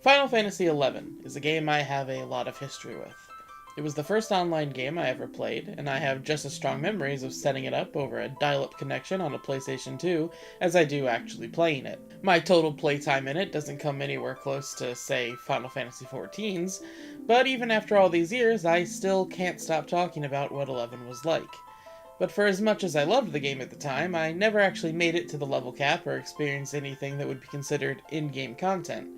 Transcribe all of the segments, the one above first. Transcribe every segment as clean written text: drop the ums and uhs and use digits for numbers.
Final Fantasy XI is a game I have a lot of history with. It was the first online game I ever played, and I have just as strong memories of setting it up over a dial-up connection on a PlayStation 2 as I do actually playing it. My total playtime in it doesn't come anywhere close to, say, Final Fantasy XIV's, but even after all these years, I still can't stop talking about what 11 was like. But for as much as I loved the game at the time, I never actually made it to the level cap or experienced anything that would be considered in-game content.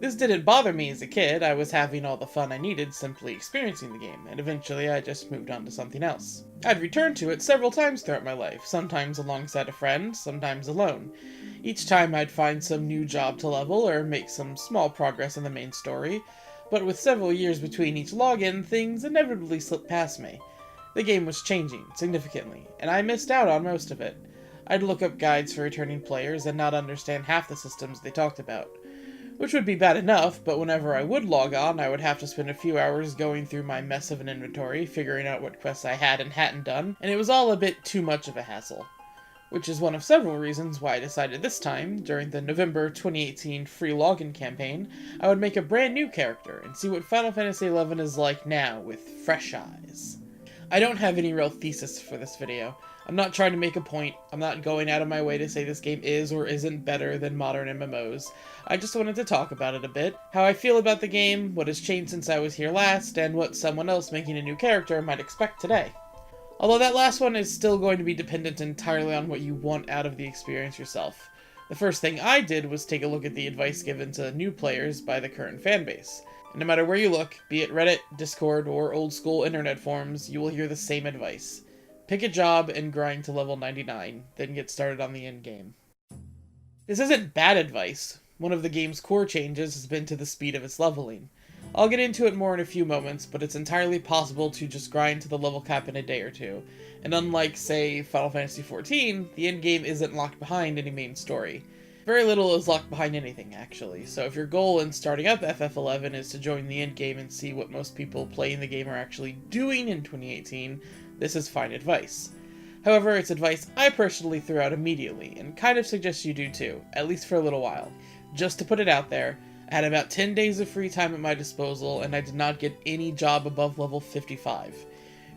This didn't bother me as a kid. I was having all the fun I needed simply experiencing the game, and eventually I just moved on to something else. I'd returned to it several times throughout my life, sometimes alongside a friend, sometimes alone. Each time I'd find some new job to level or make some small progress in the main story, but with several years between each login, things inevitably slipped past me. The game was changing, significantly, and I missed out on most of it. I'd look up guides for returning players and not understand half the systems they talked about. Which would be bad enough, but whenever I would log on, I would have to spend a few hours going through my mess of an inventory, figuring out what quests I had and hadn't done, and it was all a bit too much of a hassle. Which is one of several reasons why I decided this time, during the November 2018 free login campaign, I would make a brand new character and see what Final Fantasy XI is like now with fresh eyes. I don't have any real thesis for this video. I'm not trying to make a point. I'm not going out of my way to say this game is or isn't better than modern MMOs. I just wanted to talk about it a bit, how I feel about the game, what has changed since I was here last, and what someone else making a new character might expect today. Although that last one is still going to be dependent entirely on what you want out of the experience yourself. The first thing I did was take a look at the advice given to new players by the current fanbase. And no matter where you look, be it Reddit, Discord, or old school internet forums, you will hear the same advice. Pick a job and grind to level 99, then get started on the end game. This isn't bad advice. One of the game's core changes has been to the speed of its leveling. I'll get into it more in a few moments, but it's entirely possible to just grind to the level cap in a day or two. And unlike, say, Final Fantasy XIV, the end game isn't locked behind any main story. Very little is locked behind anything, actually, so if your goal in starting up FF11 is to join the endgame and see what most people playing the game are actually doing in 2018, this is fine advice. However, it's advice I personally threw out immediately, and kind of suggest you do too, at least for a little while. Just to put it out there, I had about 10 days of free time at my disposal, and I did not get any job above level 55.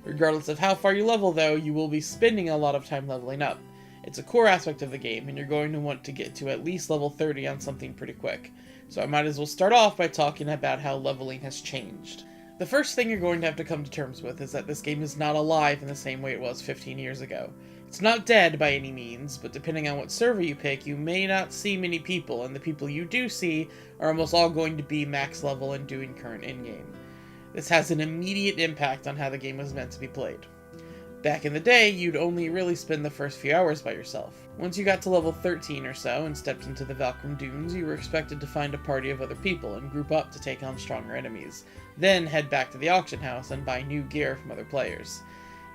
Regardless of how far you level though, you will be spending a lot of time leveling up. It's a core aspect of the game, and you're going to want to get to at least level 30 on something pretty quick. So I might as well start off by talking about how leveling has changed. The first thing you're going to have to come to terms with is that this game is not alive in the same way it was 15 years ago. It's not dead by any means, but depending on what server you pick, you may not see many people, and the people you do see are almost all going to be max level and doing current in-game. This has an immediate impact on how the game was meant to be played. Back in the day, you'd only really spend the first few hours by yourself. Once you got to level 13 or so and stepped into the Valkyrie Dunes, you were expected to find a party of other people and group up to take on stronger enemies, then head back to the auction house and buy new gear from other players.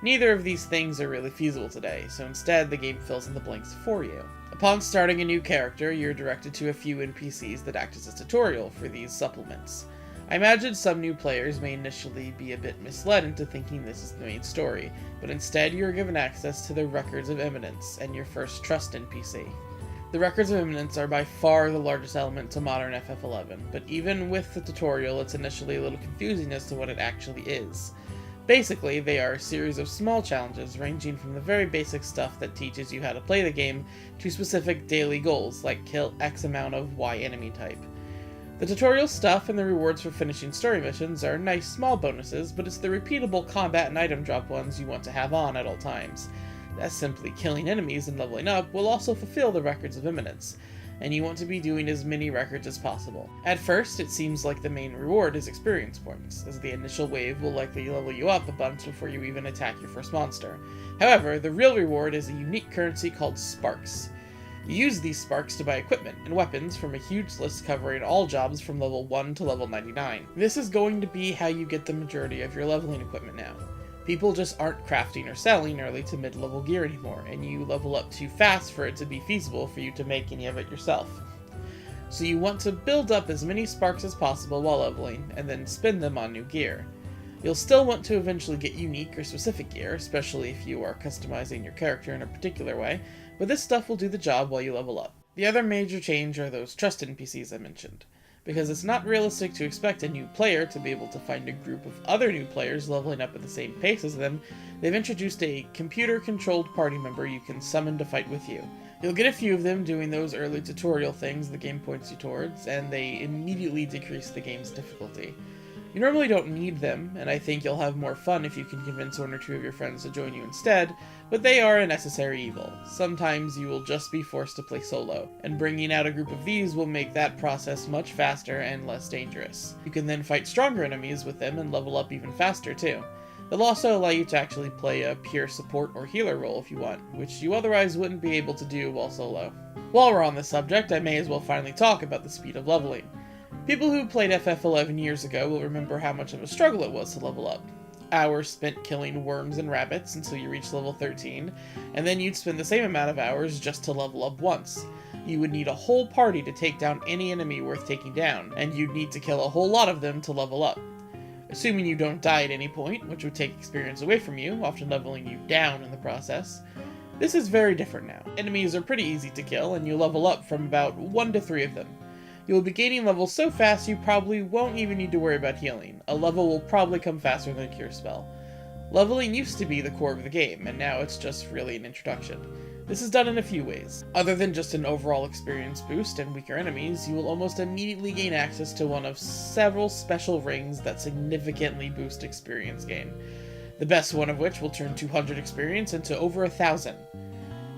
Neither of these things are really feasible today, so instead the game fills in the blanks for you. Upon starting a new character, you're directed to a few NPCs that act as a tutorial for these supplements. I imagine some new players may initially be a bit misled into thinking this is the main story, but instead you are given access to the Records of Eminence and your first Trust NPC. The Records of Eminence are by far the largest element to modern FF11, but even with the tutorial it's initially a little confusing as to what it actually is. Basically, they are a series of small challenges ranging from the very basic stuff that teaches you how to play the game to specific daily goals like kill X amount of Y enemy type. The tutorial stuff and the rewards for finishing story missions are nice small bonuses, but it's the repeatable combat and item drop ones you want to have on at all times. As simply killing enemies and leveling up will also fulfill the Records of Eminence, and you want to be doing as many records as possible. At first, it seems like the main reward is experience points, as the initial wave will likely level you up a bunch before you even attack your first monster. However, the real reward is a unique currency called Sparks. You use these sparks to buy equipment and weapons from a huge list covering all jobs from level 1 to level 99. This is going to be how you get the majority of your leveling equipment now. People just aren't crafting or selling early to mid-level gear anymore, and you level up too fast for it to be feasible for you to make any of it yourself. So you want to build up as many sparks as possible while leveling, and then spend them on new gear. You'll still want to eventually get unique or specific gear, especially if you are customizing your character in a particular way, but this stuff will do the job while you level up. The other major change are those trust NPCs I mentioned. because it's not realistic to expect a new player to be able to find a group of other new players leveling up at the same pace as them. They've introduced a computer-controlled party member you can summon to fight with you. You'll get a few of them doing those early tutorial things the game points you towards, and they immediately decrease the game's difficulty. You normally don't need them, and I think you'll have more fun if you can convince one or two of your friends to join you instead, but they are a necessary evil. Sometimes you will just be forced to play solo, and bringing out a group of these will make that process much faster and less dangerous. You can then fight stronger enemies with them and level up even faster too. They'll also allow you to actually play a pure support or healer role if you want, which you otherwise wouldn't be able to do while solo. While we're on this subject, I may as well finally talk about the speed of leveling. People who played FF11 years ago will remember how much of a struggle it was to level up. Hours spent killing worms and rabbits until you reach level 13, and then you'd spend the same amount of hours just to level up once. You would need a whole party to take down any enemy worth taking down, and you'd need to kill a whole lot of them to level up. Assuming you don't die at any point, which would take experience away from you, often leveling you down in the process. This is very different now. Enemies are pretty easy to kill, and you level up from about 1 to 3 of them. You will be gaining levels so fast you probably won't even need to worry about healing. A level will probably come faster than a cure spell. Leveling used to be the core of the game, and now it's just really an introduction. This is done in a few ways. Other than just an overall experience boost and weaker enemies, you will almost immediately gain access to one of several special rings that significantly boost experience gain. The best one of which will turn 200 experience into over 1,000.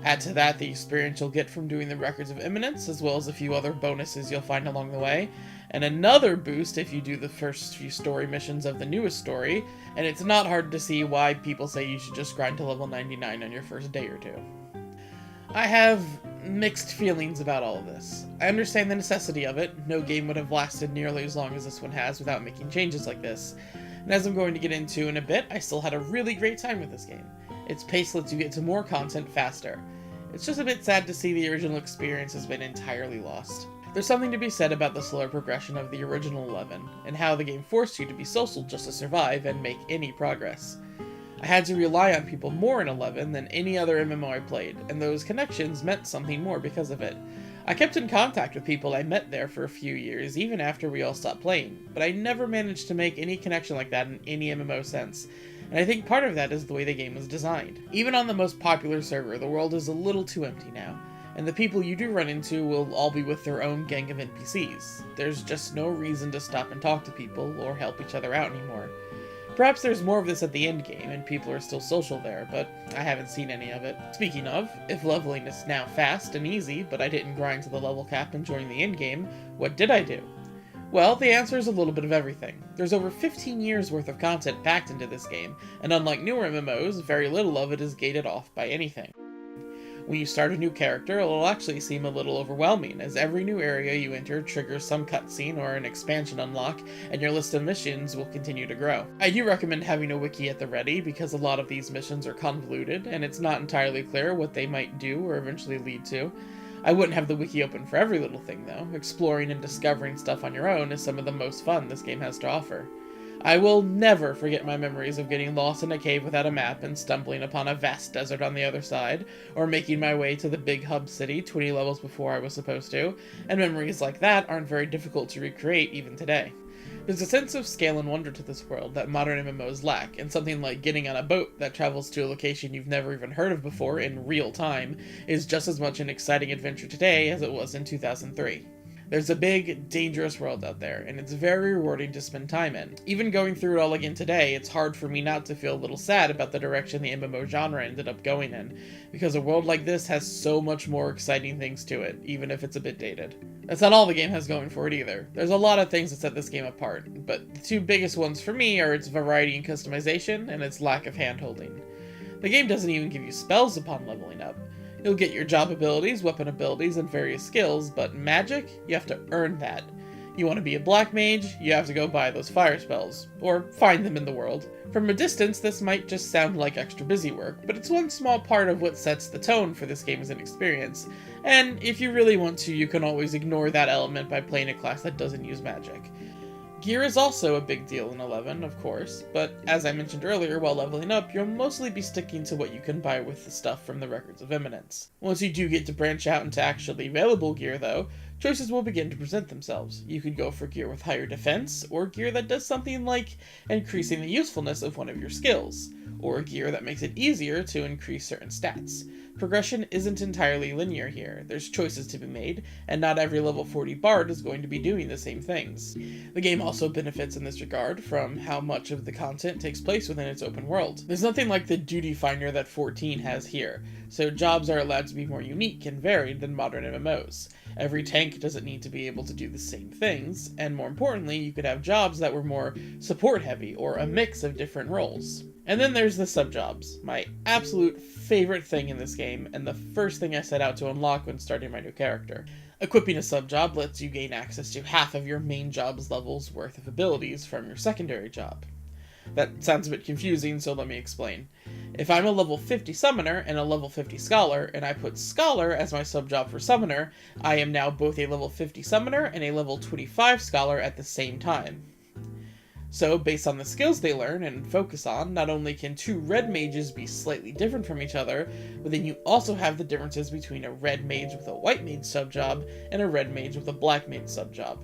Add to that the experience you'll get from doing the Records of Imminence, as well as a few other bonuses you'll find along the way, and another boost if you do the first few story missions of the newest story, and it's not hard to see why people say you should just grind to level 99 on your first day or two. I have mixed feelings about all of this. I understand the necessity of it. No game would have lasted nearly as long as this one has without making changes like this. And as I'm going to get into in a bit, I still had a really great time with this game. Its pace lets you get to more content faster. It's just a bit sad to see the original experience has been entirely lost. There's something to be said about the slower progression of the original 11, and how the game forced you to be social just to survive and make any progress. I had to rely on people more in 11 than any other MMO I played, and those connections meant something more because of it. I kept in contact with people I met there for a few years, even after we all stopped playing, but I never managed to make any connection like that in any MMO sense, and I think part of that is the way the game was designed. Even on the most popular server, the world is a little too empty now, and the people you do run into will all be with their own gang of NPCs. There's just no reason to stop and talk to people, or help each other out anymore. Perhaps there's more of this at the end game, and people are still social there, but I haven't seen any of it. Speaking of, if leveling is now fast and easy, but I didn't grind to the level cap and join the end game, what did I do? Well, the answer is a little bit of everything. There's over 15 years worth of content packed into this game, and unlike newer MMOs, very little of it is gated off by anything. When you start a new character, it'll actually seem a little overwhelming, as every new area you enter triggers some cutscene or an expansion unlock, and your list of missions will continue to grow. I do recommend having a wiki at the ready, because a lot of these missions are convoluted, and it's not entirely clear what they might do or eventually lead to. I wouldn't have the wiki open for every little thing though. Exploring and discovering stuff on your own is some of the most fun this game has to offer. I will never forget my memories of getting lost in a cave without a map and stumbling upon a vast desert on the other side, or making my way to the big hub city 20 levels before I was supposed to, and memories like that aren't very difficult to recreate even today. There's a sense of scale and wonder to this world that modern MMOs lack, and something like getting on a boat that travels to a location you've never even heard of before in real time is just as much an exciting adventure today as it was in 2003. There's a big, dangerous world out there, and it's very rewarding to spend time in. Even going through it all again today, it's hard for me not to feel a little sad about the direction the MMO genre ended up going in, because a world like this has so much more exciting things to it, even if it's a bit dated. That's not all the game has going for it either. There's a lot of things that set this game apart, but the two biggest ones for me are its variety and customization, and its lack of hand-holding. The game doesn't even give you spells upon leveling up. You'll get your job abilities, weapon abilities, and various skills, but magic? You have to earn that. You want to be a black mage? You have to go buy those fire spells, or find them in the world. From a distance, this might just sound like extra busy work, but it's one small part of what sets the tone for this game as an experience. And if you really want to, you can always ignore that element by playing a class that doesn't use magic. Gear is also a big deal in 11, of course, but as I mentioned earlier, while leveling up, you'll mostly be sticking to what you can buy with the stuff from the Records of Imminence. Once you do get to branch out into actually available gear, though, choices will begin to present themselves. You could go for gear with higher defense, or gear that does something like increasing the usefulness of one of your skills, or gear that makes it easier to increase certain stats. Progression isn't entirely linear here. There's choices to be made, and not every level 40 bard is going to be doing the same things. The game also benefits in this regard from how much of the content takes place within its open world. There's nothing like the duty finder that 14 has here, so jobs are allowed to be more unique and varied than modern MMOs. Every tank doesn't need to be able to do the same things, and more importantly, you could have jobs that were more support heavy, or a mix of different roles. And then there's the sub-jobs, my absolute favorite thing in this game, and the first thing I set out to unlock when starting my new character. Equipping a sub-job lets you gain access to half of your main job's level's worth of abilities from your secondary job. That sounds a bit confusing, so let me explain. If I'm a level 50 summoner and a level 50 scholar, and I put scholar as my sub-job for summoner, I am now both a level 50 summoner and a level 25 scholar at the same time. So, based on the skills they learn and focus on, not only can two red mages be slightly different from each other, but then you also have the differences between a red mage with a white mage sub-job and a red mage with a black mage sub-job.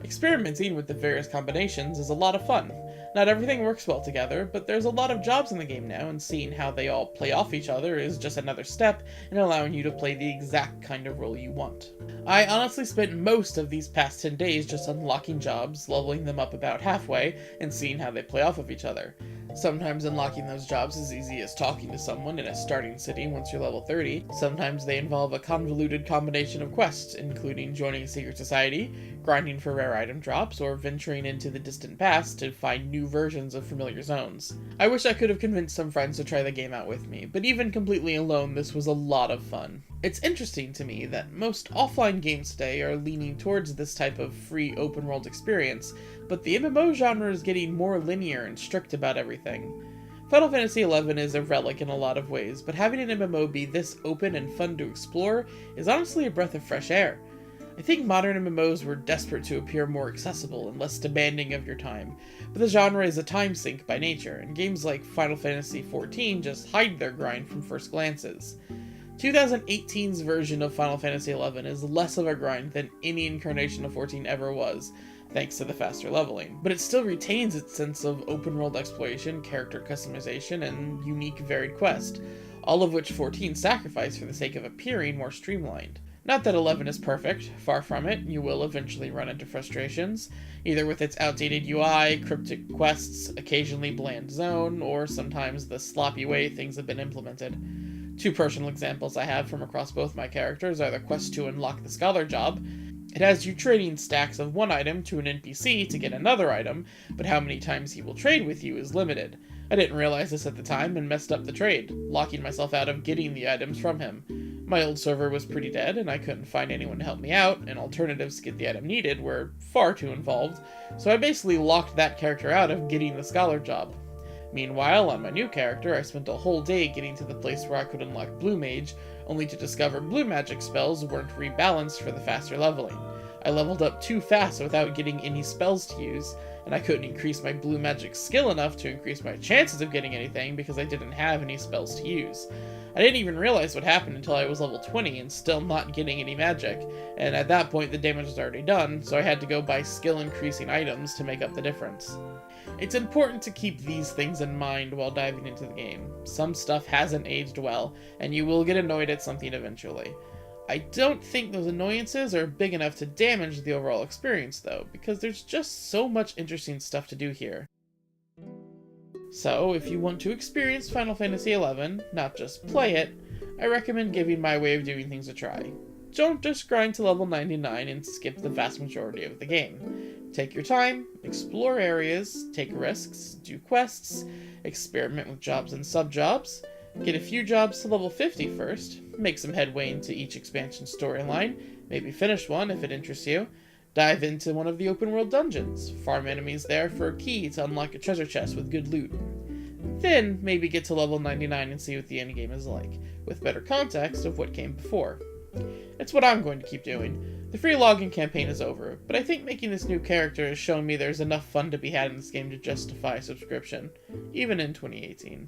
Experimenting with the various combinations is a lot of fun. Not everything works well together, but there's a lot of jobs in the game now, and seeing how they all play off each other is just another step in allowing you to play the exact kind of role you want. I honestly spent most of these past 10 days just unlocking jobs, leveling them up about halfway, and seeing how they play off of each other. Sometimes unlocking those jobs is easy as talking to someone in a starting city once you're level 30. Sometimes they involve a convoluted combination of quests, including joining a secret society, grinding for rare item drops, or venturing into the distant past to find new versions of familiar zones. I wish I could have convinced some friends to try the game out with me, but even completely alone, this was a lot of fun. It's interesting to me that most offline games today are leaning towards this type of free open world experience, but the MMO genre is getting more linear and strict about everything. Final Fantasy XI is a relic in a lot of ways, but having an MMO be this open and fun to explore is honestly a breath of fresh air. I think modern MMOs were desperate to appear more accessible and less demanding of your time, but the genre is a time sink by nature, and games like Final Fantasy XIV just hide their grind from first glances. 2018's version of Final Fantasy XI is less of a grind than any incarnation of 14 ever was, thanks to the faster leveling, but it still retains its sense of open-world exploration, character customization, and unique varied quest, all of which 14 sacrificed for the sake of appearing more streamlined. Not that 11 is perfect, far from it. You will eventually run into frustrations, either with its outdated UI, cryptic quests, occasionally bland zone, or sometimes the sloppy way things have been implemented. Two personal examples I have from across both my characters are the quest to unlock the scholar job. It has you trading stacks of one item to an NPC to get another item, but how many times he will trade with you is limited. I didn't realize this at the time and messed up the trade, locking myself out of getting the items from him. My old server was pretty dead, and I couldn't find anyone to help me out, and alternatives to get the item needed were far too involved, so I basically locked that character out of getting the scholar job. Meanwhile, on my new character, I spent a whole day getting to the place where I could unlock Blue Mage, only to discover blue magic spells weren't rebalanced for the faster leveling. I leveled up too fast without getting any spells to use, and I couldn't increase my blue magic skill enough to increase my chances of getting anything because I didn't have any spells to use. I didn't even realize what happened until I was level 20 and still not getting any magic, and at that point the damage was already done, so I had to go buy skill increasing items to make up the difference. It's important to keep these things in mind while diving into the game. Some stuff hasn't aged well, and you will get annoyed at something eventually. I don't think those annoyances are big enough to damage the overall experience though, because there's just so much interesting stuff to do here. So, if you want to experience Final Fantasy XI, not just play it, I recommend giving my way of doing things a try. Don't just grind to level 99 and skip the vast majority of the game. Take your time, explore areas, take risks, do quests, experiment with jobs and sub-jobs, get a few jobs to level 50 first, make some headway into each expansion storyline, maybe finish one if it interests you, dive into one of the open world dungeons, farm enemies there for a key to unlock a treasure chest with good loot. Then maybe get to level 99 and see what the endgame is like, with better context of what came before. It's what I'm going to keep doing. The free login campaign is over, but I think making this new character has shown me there's enough fun to be had in this game to justify a subscription, even in 2018.